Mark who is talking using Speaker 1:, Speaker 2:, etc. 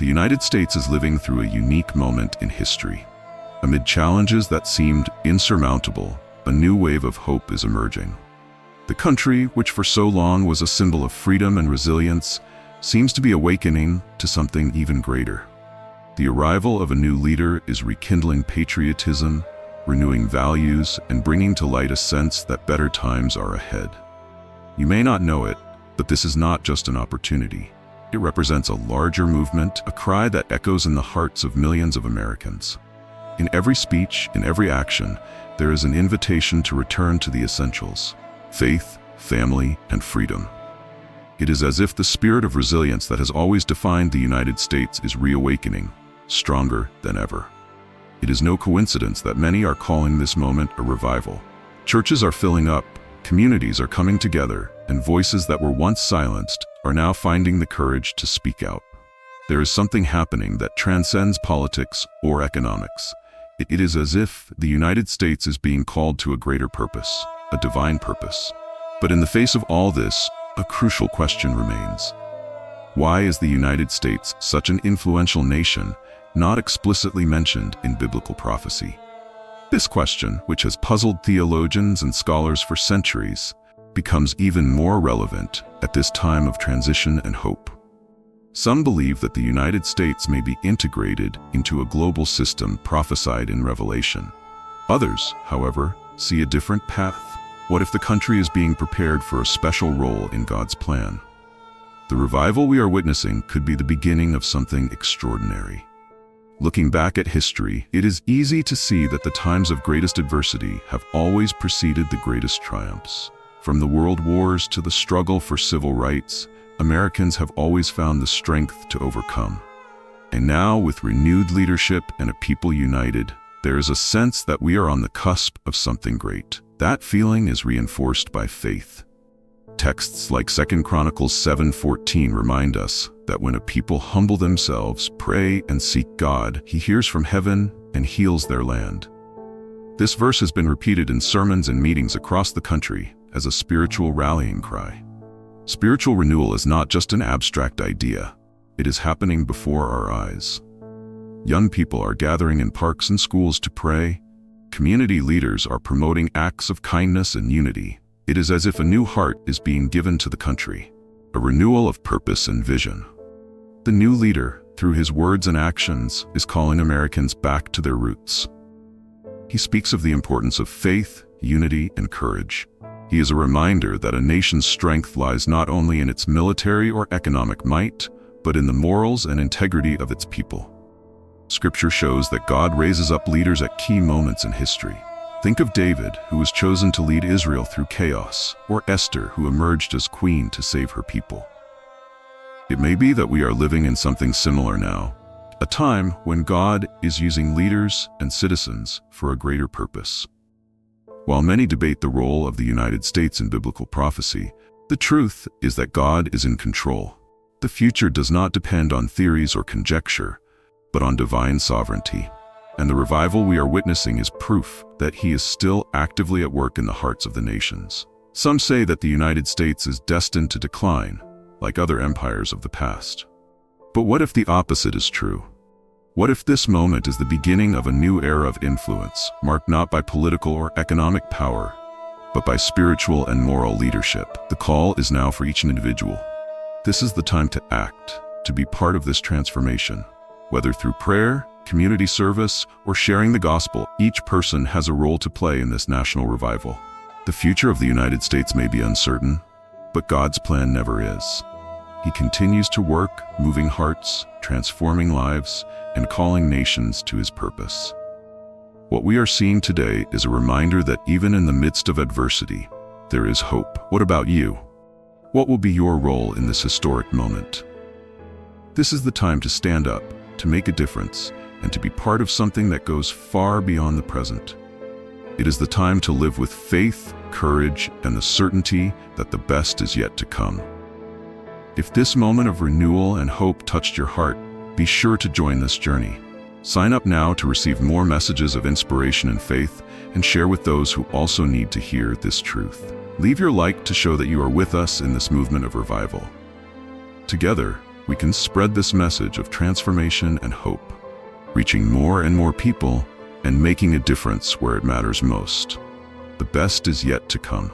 Speaker 1: The United States is living through a unique moment in history. Amid challenges that seemed insurmountable, a new wave of hope is emerging. The country, which for so long was a symbol of freedom and resilience, seems to be awakening to something even greater. The arrival of a new leader is rekindling patriotism, renewing values, and bringing to light a sense that better times are ahead. You may not know it, but this is not just an opportunity. It represents a larger movement, a cry that echoes in the hearts of millions of Americans. In every speech, in every action, there is an invitation to return to the essentials: faith, family, and freedom. It is as if the spirit of resilience that has always defined the United States is reawakening, stronger than ever. It is no coincidence that many are calling this moment a revival. Churches are filling up, communities are coming together, and voices that were once silenced are now finding the courage to speak out. There is something happening that transcends politics or economics. It is as if the United States is being called to a greater purpose, a divine purpose. But in the face of all this, a crucial question remains. Why is the United States such an influential nation, not explicitly mentioned in biblical prophecy? This question, which has puzzled theologians and scholars for centuries, becomes even more relevant at this time of transition and hope. Some believe that the United States may be integrated into a global system prophesied in Revelation. Others, however, see a different path. What if the country is being prepared for a special role in God's plan? The revival we are witnessing could be the beginning of something extraordinary. Looking back at history, it is easy to see that the times of greatest adversity have always preceded the greatest triumphs. From the world wars to the struggle for civil rights, Americans have always found the strength to overcome. And now, with renewed leadership and a people united, there is a sense that we are on the cusp of something great. That feeling is reinforced by faith. Texts like 2 Chronicles 7:14 remind us that when a people humble themselves, pray, and seek God, He hears from heaven and heals their land. This verse has been repeated in sermons and meetings across the country as a spiritual rallying cry. Spiritual renewal is not just an abstract idea. It is happening before our eyes. Young people are gathering in parks and schools to pray. Community leaders are promoting acts of kindness and unity. It is as if a new heart is being given to the country, a renewal of purpose and vision. The new leader, through his words and actions, is calling Americans back to their roots. He speaks of the importance of faith, unity, and courage. He is a reminder that a nation's strength lies not only in its military or economic might, but in the morals and integrity of its people. Scripture shows that God raises up leaders at key moments in history. Think of David, who was chosen to lead Israel through chaos, or Esther, who emerged as queen to save her people. It may be that we are living in something similar now, a time when God is using leaders and citizens for a greater purpose. While many debate the role of the United States in biblical prophecy, the truth is that God is in control. The future does not depend on theories or conjecture, but on divine sovereignty. And the revival we are witnessing is proof that He is still actively at work in the hearts of the nations. Some say that the United States is destined to decline, like other empires of the past. But what if the opposite is true? What if this moment is the beginning of a new era of influence, marked not by political or economic power, but by spiritual and moral leadership? The call is now for each individual. This is the time to act, to be part of this transformation. Whether through prayer, community service, or sharing the gospel, each person has a role to play in this national revival. The future of the United States may be uncertain, but God's plan never is. He continues to work, moving hearts, transforming lives, and calling nations to His purpose. What we are seeing today is a reminder that even in the midst of adversity, there is hope. What about you? What will be your role in this historic moment? This is the time to stand up, to make a difference, and to be part of something that goes far beyond the present. It is the time to live with faith, courage, and the certainty that the best is yet to come. If this moment of renewal and hope touched your heart, be sure to join this journey. Sign up now to receive more messages of inspiration and faith, and share with those who also need to hear this truth. Leave your like to show that you are with us in this movement of revival. Together, we can spread this message of transformation and hope, reaching more and more people and making a difference where it matters most. The best is yet to come.